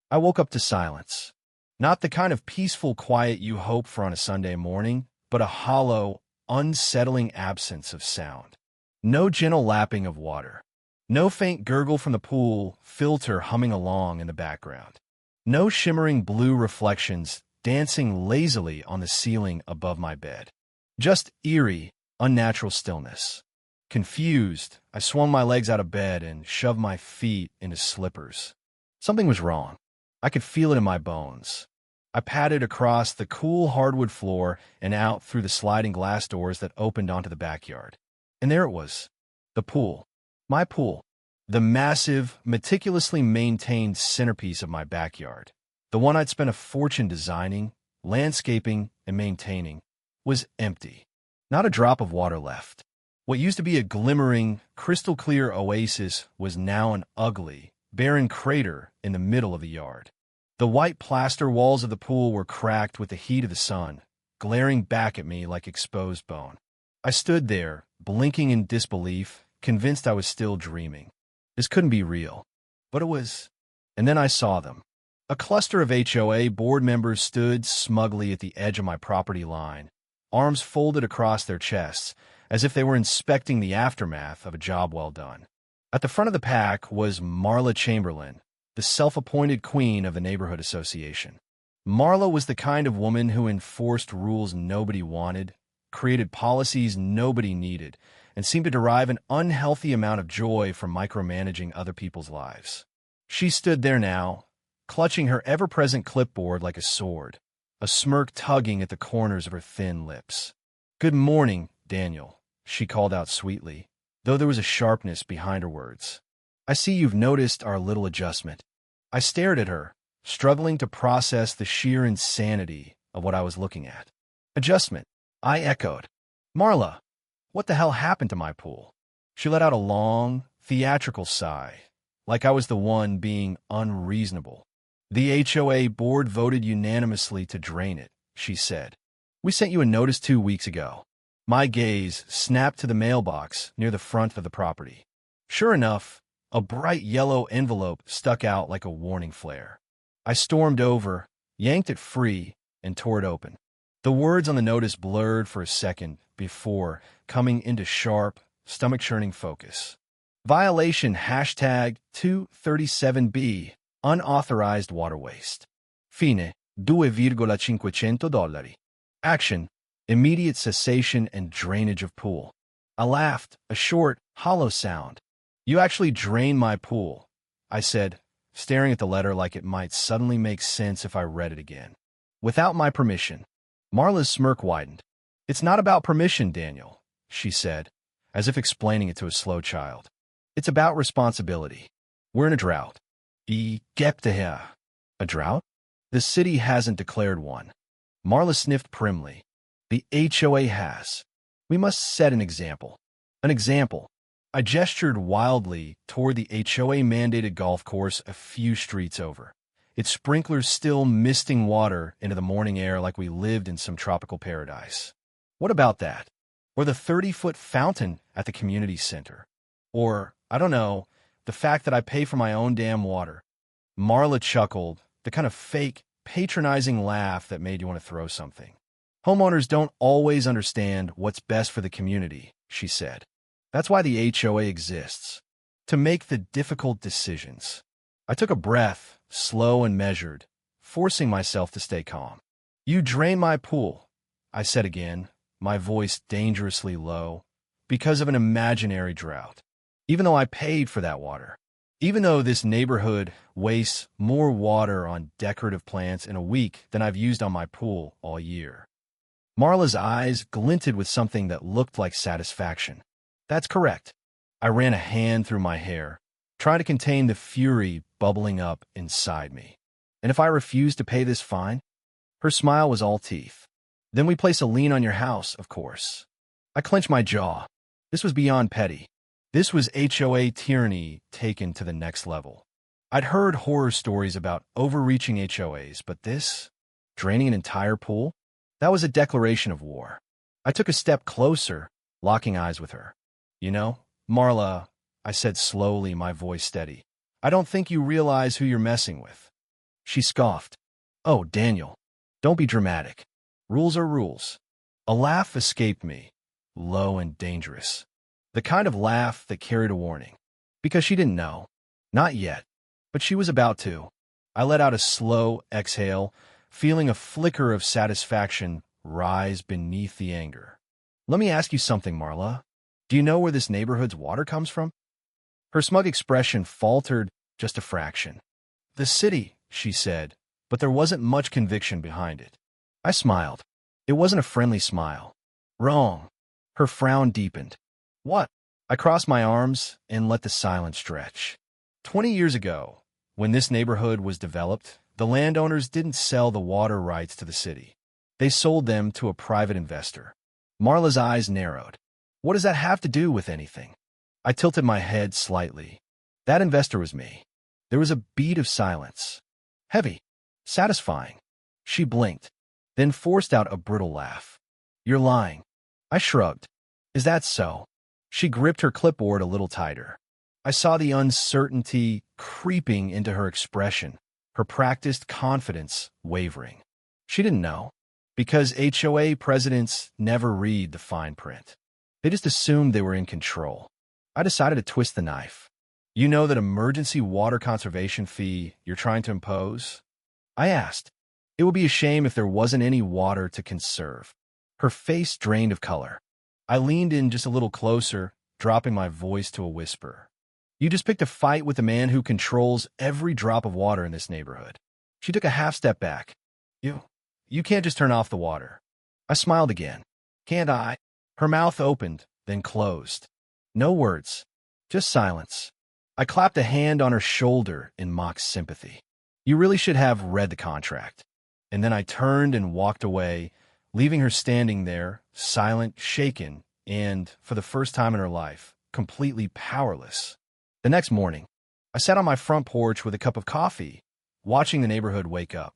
I woke up to silence. Not the kind of peaceful quiet you hope for on a Sunday morning, but a hollow, unsettling absence of sound. No gentle lapping of water. No faint gurgle from the pool filter humming along in the background. No shimmering blue reflections dancing lazily on the ceiling above my bed. Just eerie, unnatural stillness. Confused, I swung my legs out of bed and shoved my feet into slippers. Something was wrong. I could feel it in my bones. I padded across the cool hardwood floor and out through the sliding glass doors that opened onto the backyard. And there it was, the pool. My pool. The massive, meticulously maintained centerpiece of my backyard. The one I'd spent a fortune designing, landscaping, and maintaining, was empty. Not a drop of water left. What used to be a glimmering, crystal-clear oasis was now an ugly, barren crater in the middle of the yard. The white plaster walls of the pool were cracked with the heat of the sun, glaring back at me like exposed bone. I stood there, blinking in disbelief, convinced I was still dreaming. This couldn't be real. But it was. And then I saw them. A cluster of HOA board members stood smugly at the edge of my property line, arms folded across their chests, as if they were inspecting the aftermath of a job well done. At the front of the pack was Marla Chamberlain, the self-appointed queen of the neighborhood association. Marla was the kind of woman who enforced rules nobody wanted, created policies nobody needed, and seemed to derive an unhealthy amount of joy from micromanaging other people's lives. She stood there now, clutching her ever-present clipboard like a sword, a smirk tugging at the corners of her thin lips. "Good morning, Daniel," she called out sweetly, though there was a sharpness behind her words. "I see you've noticed our little adjustment." I stared at her, struggling to process the sheer insanity of what I was looking at. "Adjustment," I echoed. "Marla, what the hell happened to my pool?" She let out a long, theatrical sigh, like I was the one being unreasonable. "The HOA board voted unanimously to drain it," she said. "We sent you a notice 2 weeks ago." My gaze snapped to the mailbox near the front of the property. Sure enough, a bright yellow envelope stuck out like a warning flare. I stormed over, yanked it free, and tore it open. The words on the notice blurred for a second before coming into sharp, stomach-churning focus. Violation hashtag 237B, unauthorized water waste. Fine, $2,500. Action, immediate cessation and drainage of pool. I laughed, a short, hollow sound. "You actually drained my pool," I said, staring at the letter like it might suddenly make sense if I read it again. "Without my permission." Marla's smirk widened. "It's not about permission, Daniel," she said, as if explaining it to a slow child. "It's about responsibility. We're in a drought." A drought? The city hasn't declared one. Marla sniffed primly. "The HOA has. We must set an example." An example. I gestured wildly toward the HOA-mandated golf course a few streets over, its sprinklers still misting water into the morning air like we lived in some tropical paradise. What about that? Or the 30-foot fountain at the community center? Or, I don't know, the fact that I pay for my own damn water. Marla chuckled, the kind of fake, patronizing laugh that made you want to throw something. "Homeowners don't always understand what's best for the community," she said. "That's why the HOA exists. To make the difficult decisions." I took a breath, slow and measured, forcing myself to stay calm. "You drain my pool," I said again, my voice dangerously low, "because of an imaginary drought. Even though I paid for that water. Even though this neighborhood wastes more water on decorative plants in a week than I've used on my pool all year." Marla's eyes glinted with something that looked like satisfaction. "That's correct." I ran a hand through my hair, trying to contain the fury bubbling up inside me. "And if I refuse to pay this fine?" Her smile was all teeth. "Then we place a lien on your house, of course." I clenched my jaw. This was beyond petty. This was HOA tyranny taken to the next level. I'd heard horror stories about overreaching HOAs, but this? Draining an entire pool? That was a declaration of war. I took a step closer, locking eyes with her. "You know, Marla," I said slowly, my voice steady, "I don't think you realize who you're messing with." She scoffed. Oh, Daniel, don't be dramatic. Rules are rules. A laugh escaped me, low and dangerous. The kind of laugh that carried a warning. Because she didn't know. Not yet. But she was about to. I let out a slow exhale, feeling a flicker of satisfaction rise beneath the anger. Let me ask you something, Marla. Do you know where this neighborhood's water comes from? Her smug expression faltered just a fraction. The city, she said, but there wasn't much conviction behind it. I smiled. It wasn't a friendly smile. Wrong. Her frown deepened. What? I crossed my arms and let the silence stretch. 20 years ago, when this neighborhood was developed, the landowners didn't sell the water rights to the city. They sold them to a private investor. Marla's eyes narrowed. What does that have to do with anything? I tilted my head slightly. That investor was me. There was a beat of silence. Heavy. Satisfying. She blinked, then forced out a brittle laugh. You're lying. I shrugged. Is that so? She gripped her clipboard a little tighter. I saw the uncertainty creeping into her expression, her practiced confidence wavering. She didn't know, because HOA presidents never read the fine print. They just assumed they were in control. I decided to twist the knife. You know that emergency water conservation fee you're trying to impose? I asked. It would be a shame if there wasn't any water to conserve. Her face drained of color. I leaned in just a little closer, dropping my voice to a whisper. You just picked a fight with the man who controls every drop of water in this neighborhood. She took a half step back. You can't just turn off the water. I smiled again. Can't I? Her mouth opened, then closed. No words, just silence. I clapped a hand on her shoulder in mock sympathy. You really should have read the contract. And then I turned and walked away, leaving her standing there, silent, shaken, and, for the first time in her life, completely powerless. The next morning, I sat on my front porch with a cup of coffee, watching the neighborhood wake up.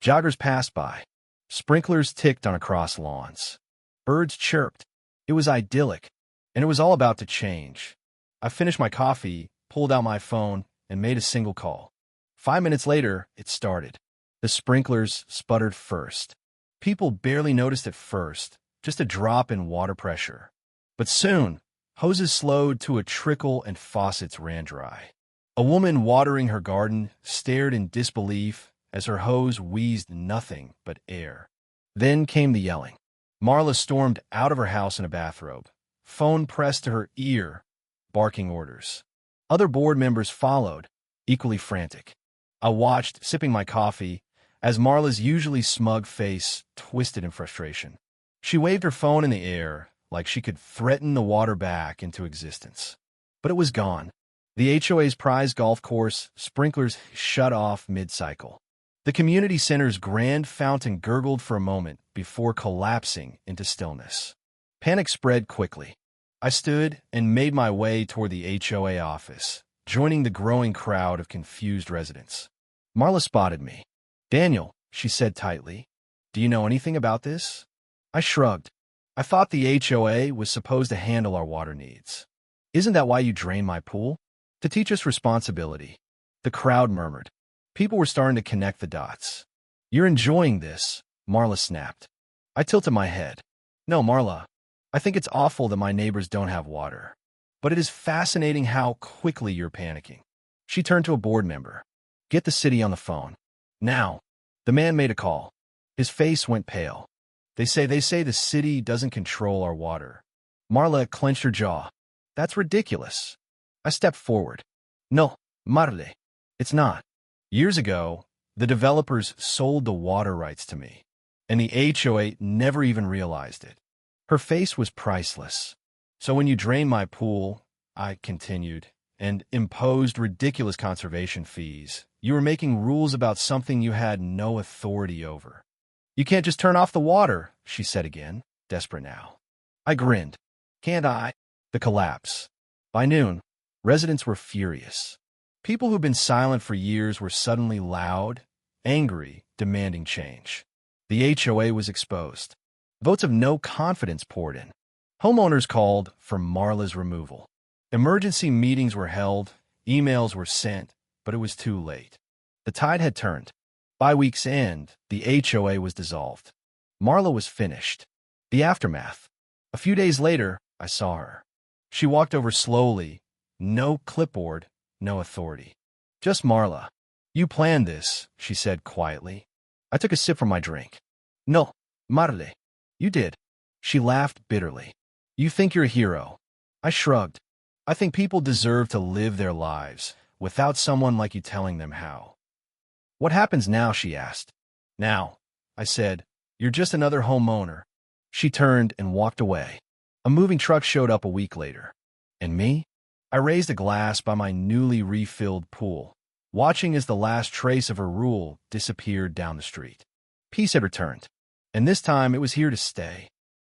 Joggers passed by. Sprinklers ticked on across lawns. Birds chirped. It was idyllic, and it was all about to change. I finished my coffee, pulled out my phone, and made a single call. 5 minutes later, it started. The sprinklers sputtered first. People barely noticed at first, just a drop in water pressure. But soon, hoses slowed to a trickle and faucets ran dry. A woman watering her garden stared in disbelief as her hose wheezed nothing but air. Then came the yelling. Marla stormed out of her house in a bathrobe, phone pressed to her ear, barking orders. Other board members followed, equally frantic. I watched, sipping my coffee, as Marla's usually smug face twisted in frustration. She waved her phone in the air like she could threaten the water back into existence. But it was gone. The HOA's prize golf course sprinklers shut off mid-cycle. The community center's grand fountain gurgled for a moment before collapsing into stillness. Panic spread quickly. I stood and made my way toward the HOA office, joining the growing crowd of confused residents. Marla spotted me. Daniel, she said tightly, do you know anything about this? I shrugged. I thought the HOA was supposed to handle our water needs. Isn't that why you drained my pool? To teach us responsibility. The crowd murmured. People were starting to connect the dots. You're enjoying this, Marla snapped. I tilted my head. No, Marla. I think it's awful that my neighbors don't have water. But it is fascinating how quickly you're panicking. She turned to a board member. Get the city on the phone. Now. The man made a call. His face went pale. They say the city doesn't control our water. Marla clenched her jaw. That's ridiculous. I stepped forward. No, Marle. It's not. Years ago, the developers sold the water rights to me, and the HOA never even realized it. Her face was priceless. So when you drained my pool, I continued, and imposed ridiculous conservation fees, you were making rules about something you had no authority over. You can't just turn off the water, she said again, desperate now. I grinned. Can't I? The collapse. By noon, residents were furious. People who'd been silent for years were suddenly loud, angry, demanding change. The HOA was exposed. Votes of no confidence poured in. Homeowners called for Marla's removal. Emergency meetings were held, emails were sent, but it was too late. The tide had turned. By week's end, the HOA was dissolved. Marla was finished. The aftermath. A few days later, I saw her. She walked over slowly. No clipboard, no authority. Just Marla. You planned this, she said quietly. I took a sip from my drink. No, Marle. You did. She laughed bitterly. You think you're a hero. I shrugged. I think people deserve to live their lives without someone like you telling them how. What happens now, she asked. Now, I said, you're just another homeowner. She turned and walked away. A moving truck showed up a week later. And me? I raised a glass by my newly refilled pool, watching as the last trace of her rule disappeared down the street. Peace had returned, and this time it was here to stay.